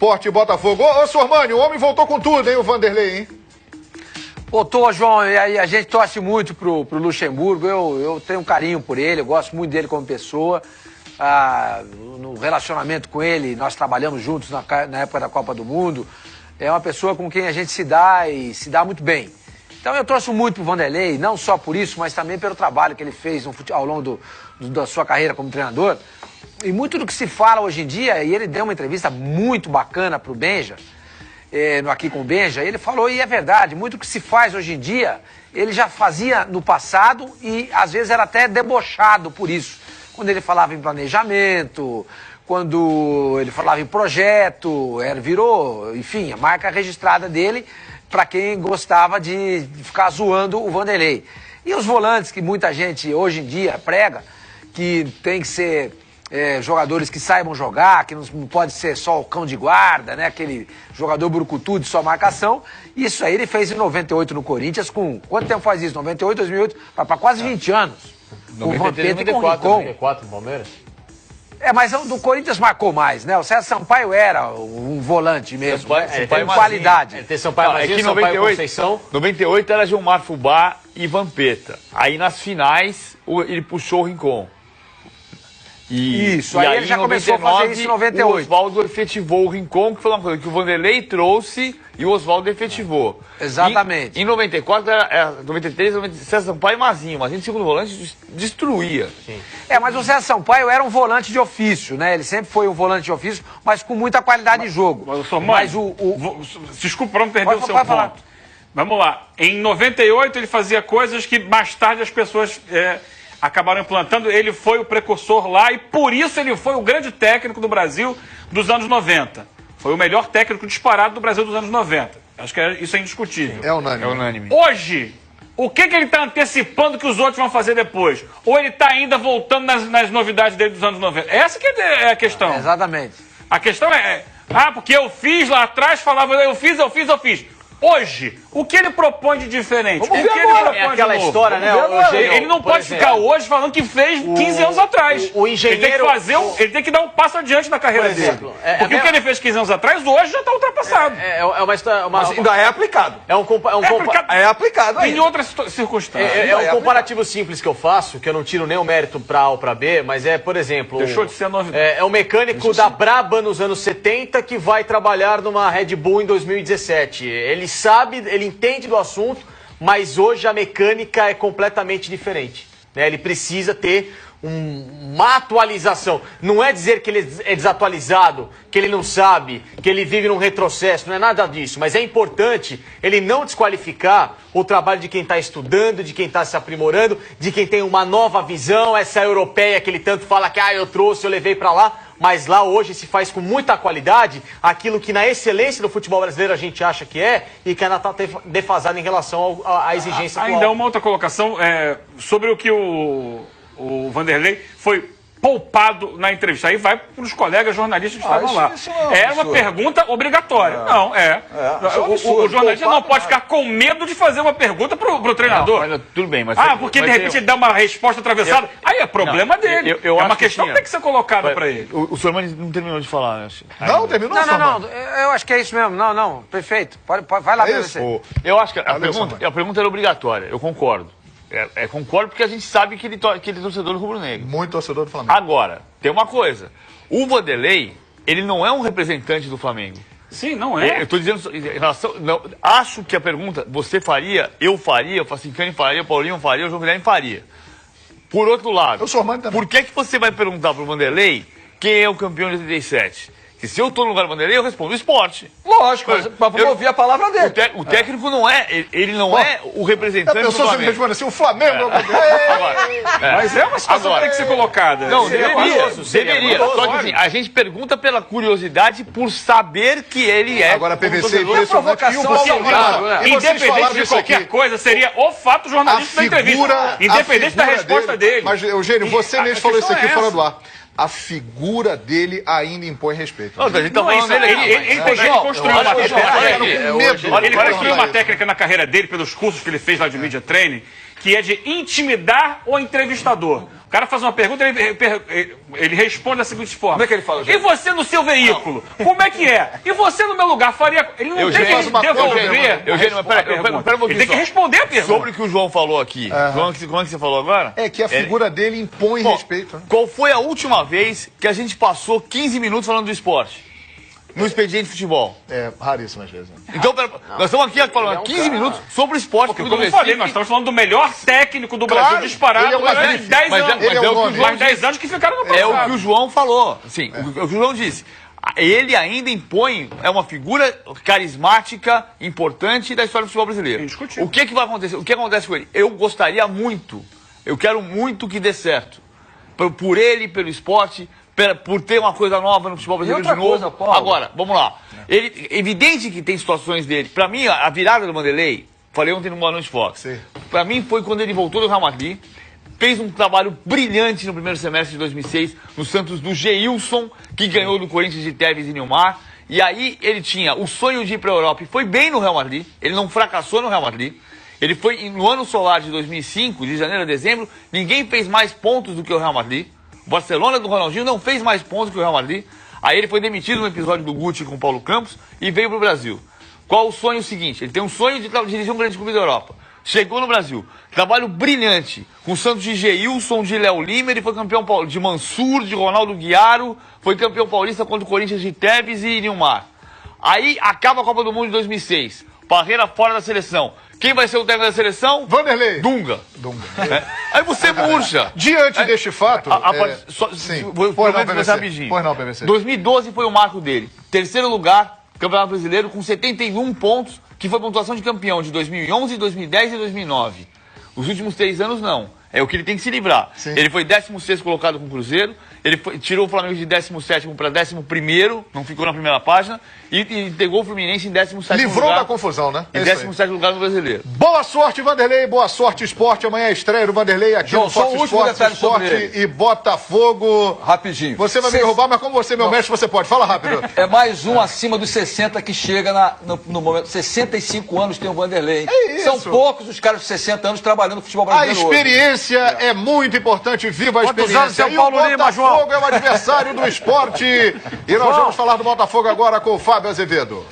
Sport e Botafogo. Ô, Sormani, o homem voltou com tudo, hein, o Vanderlei, hein? Voltou, João, e aí a gente torce muito pro Luxemburgo. Eu tenho um carinho por ele, eu gosto muito dele como pessoa. No relacionamento com ele, nós trabalhamos juntos na época da Copa do Mundo. É uma pessoa com quem a gente se dá e se dá muito bem. Então eu torço muito pro Vanderlei, não só por isso, mas também pelo trabalho que ele fez ao longo da sua carreira como treinador. E muito do que se fala hoje em dia, e ele deu uma entrevista muito bacana pro Benja, aqui com o Benja, ele falou, e é verdade, muito do que se faz hoje em dia, ele já fazia no passado e às vezes era até debochado por isso. Quando ele falava em planejamento, quando ele falava em projeto, virou, enfim, a marca registrada dele para quem gostava de ficar zoando o Vanderlei. E os volantes que muita gente hoje em dia prega, que tem que ser jogadores que saibam jogar, que não pode ser só o cão de guarda, né? Aquele jogador brucutu de só marcação. Isso aí ele fez em 98 no Corinthians, com... Quanto tempo faz isso? 98, 2008? Para quase 20 anos. Com o Vampeta e com o Rincon. 94 no Palmeiras? Mas o do Corinthians marcou mais, né? O César Sampaio era um volante mesmo, Sampaio, né? Tem qualidade. Tem Sampaio Mazinho, Sampaio 98, Conceição. 98 era Gilmar Fubá e Vampeta. Aí nas finais ele puxou o Rincon. Isso, aí ele já começou a fazer isso em 98. O Oswaldo efetivou o Rincon, que foi uma coisa que o Vanderlei trouxe e o Oswaldo efetivou. Exatamente. Em 94, 93, 96, César Sampaio e Mazinho. Mazinho de segundo volante destruía. Sim. Mas o César Sampaio era um volante de ofício, né? Ele sempre foi um volante de ofício, mas com muita qualidade de jogo. Mas desculpa para não perder o seu ponto. Falar. Vamos lá. Em 98 ele fazia coisas que mais tarde as pessoas acabaram implantando. Ele foi o precursor lá e por isso ele foi o grande técnico do Brasil dos anos 90. Foi o melhor técnico disparado do Brasil dos anos 90. Acho que isso é indiscutível. É unânime. É unânime. Hoje, o que ele está antecipando que os outros vão fazer depois? Ou ele está ainda voltando nas novidades dele dos anos 90? Essa que é a questão. Exatamente. A questão porque eu fiz lá atrás, falava, eu fiz. Hoje, o que ele propõe de diferente? Vamos ver agora. É aquela história, né? Ele não pode ficar hoje falando que fez 15 anos atrás. O engenheiro... Ele tem que dar um passo adiante na carreira dele. Porque o que ele fez 15 anos atrás, hoje já está ultrapassado. Mas ainda é aplicado. É aplicado ainda. Em outras circunstâncias. É um comparativo simples que eu faço, que eu não tiro nem o mérito para A ou para B, mas por exemplo... Deixou de ser novidade. É o mecânico da Brabham nos anos 70 que vai trabalhar numa Red Bull em 2017. Ele sabe, ele entende do assunto, mas hoje a mecânica é completamente diferente, né? Ele precisa ter uma atualização. Não é dizer que ele é desatualizado, que ele não sabe, que ele vive num retrocesso, não é nada disso. Mas é importante ele não desqualificar o trabalho de quem está estudando, de quem está se aprimorando, de quem tem uma nova visão, essa europeia que ele tanto fala que eu trouxe, eu levei para lá. Mas lá hoje se faz com muita qualidade aquilo que na excelência do futebol brasileiro a gente acha que e que ainda está defasado em relação à exigência atual. Ainda uma outra colocação sobre o que o Vanderlei foi poupado na entrevista. Aí vai para os colegas jornalistas que estavam lá. Era uma pergunta obrigatória. O jornalista não pode ficar com medo de fazer uma pergunta para o treinador. Não, tudo bem, mas... porque de repente ele dá uma resposta atravessada. Aí é problema dele. É uma questão que tem que ser colocada para ele. O Sormani não terminou de falar, né? Não, terminou. Não, eu acho que é isso mesmo. Não, perfeito. Vai lá, isso. Eu acho que a pergunta era obrigatória, eu concordo. Concordo porque a gente sabe que ele é torcedor rubro-negro. Muito torcedor do Flamengo. Agora, tem uma coisa. O Vanderlei, ele não é um representante do Flamengo. Sim, não é. Eu estou dizendo, em relação, não, acho que a pergunta, você faria, eu faria, o Facincani faria, o Paulinho faria, o João Guilherme faria. Por outro lado, por que você vai perguntar para o Vanderlei quem é o campeão de 87? Que se eu estou no lugar do Vanderlei, eu respondo o esporte. Lógico, para ouvir a palavra dele. O técnico não ele não é o representante do Flamengo. Se me responde assim, o Flamengo... Mas é uma situação que tem que ser colocada. Não, deveria. Só que assim, a gente pergunta pela curiosidade, por saber que ele é... Agora, PVC, impressionante. Independente de qualquer coisa, seria o fato jornalístico da entrevista. Independente da resposta dele. Mas, Eugênio, você mesmo falou isso aqui fora do ar. A figura dele ainda impõe respeito. Não, a gente tá falando dele aqui. Ele construiu uma técnica. Ele construiu uma técnica na carreira dele, pelos cursos que ele fez lá de media training, que é de intimidar o entrevistador. O cara faz uma pergunta, ele responde da seguinte forma. Como é que ele fala, gente? E você no seu veículo? Como é que é? E você no meu lugar faria... Ele não tem que devolver. Eugênio, mas pera um pouquinho. Ele tem que responder a pergunta. Sobre o que o João falou aqui. Como é que você falou agora? É que a figura dele impõe respeito. Né? Qual foi a última vez que a gente passou 15 minutos falando do esporte? No Expediente Futebol. É raríssimo às vezes. Né? Então, nós estamos aqui falando 15 minutos sobre o esporte. Porque, como eu falei, nós estamos falando do melhor técnico do Brasil disparado durante 10 anos. Mais 10 anos que ficaram no passado. É o que o João falou. Sim, o que o João disse. Ele ainda impõe, é uma figura carismática, importante da história do futebol brasileiro. O que vai acontecer? O que acontece com ele? Eu gostaria muito, eu quero muito que dê certo. Por ele, pelo esporte, por ter uma coisa nova no futebol brasileiro de novo. Agora, vamos lá. Evidente que tem situações dele. Pra mim, a virada do Vanderlei, falei ontem no Boa Noite Fox, pra mim foi quando ele voltou do Real Madrid, fez um trabalho brilhante no primeiro semestre de 2006, no Santos do Geilson, que ganhou do Corinthians de Tevez e Nilmar. E aí ele tinha o sonho de ir pra Europa e foi bem no Real Madrid, ele não fracassou no Real Madrid. Ele foi no ano solar de 2005, de janeiro a dezembro, ninguém fez mais pontos do que o Real Madrid. O Barcelona do Ronaldinho não fez mais pontos que o Real Madrid. Aí ele foi demitido no episódio do Guti com o Paulo Campos e veio pro Brasil. Qual o sonho seguinte? Ele tem um sonho de dirigir um grande clube da Europa. Chegou no Brasil. Trabalho brilhante. Com o Santos de Geilson, de Léo Lima, ele foi campeão de Mansur, de Ronaldo Guiaro, foi campeão paulista contra o Corinthians de Tevez e Nilmar. Aí acaba a Copa do Mundo de 2006. Parreira fora da seleção. Quem vai ser o técnico da seleção? Vanderlei. Dunga. Aí você murcha. Diante deste fato... Vou rapidinho. 2012 foi o marco dele. Terceiro lugar, Campeonato Brasileiro, com 71 pontos, que foi pontuação de campeão de 2011, 2010 e 2009. Os últimos 3 anos, não. É o que ele tem que se livrar. Sim. Ele foi 16º colocado com o Cruzeiro, ele tirou o Flamengo de 17º para 11º, não ficou na primeira página, e entregou o Fluminense em 17º lugar. Livrou da confusão, né? Em 17º lugar no Brasileiro. Boa sorte, Vanderlei, boa sorte, Esporte. Amanhã é a estreia do Vanderlei aqui no Fox Esporte e Botafogo. Rapidinho. Você vai me derrubar, mas como você é meu mestre, você pode. Fala rápido. É mais um acima dos 60 que chega no momento. 65 anos tem o Vanderlei. É isso. São poucos os caras de 60 anos trabalhando no futebol brasileiro. A experiência é muito importante. Viva a experiência. Quantos anos, São Paulo Lima, João? Botafogo é o adversário do esporte. E nós vamos falar do Botafogo agora com o Fábio Azevedo.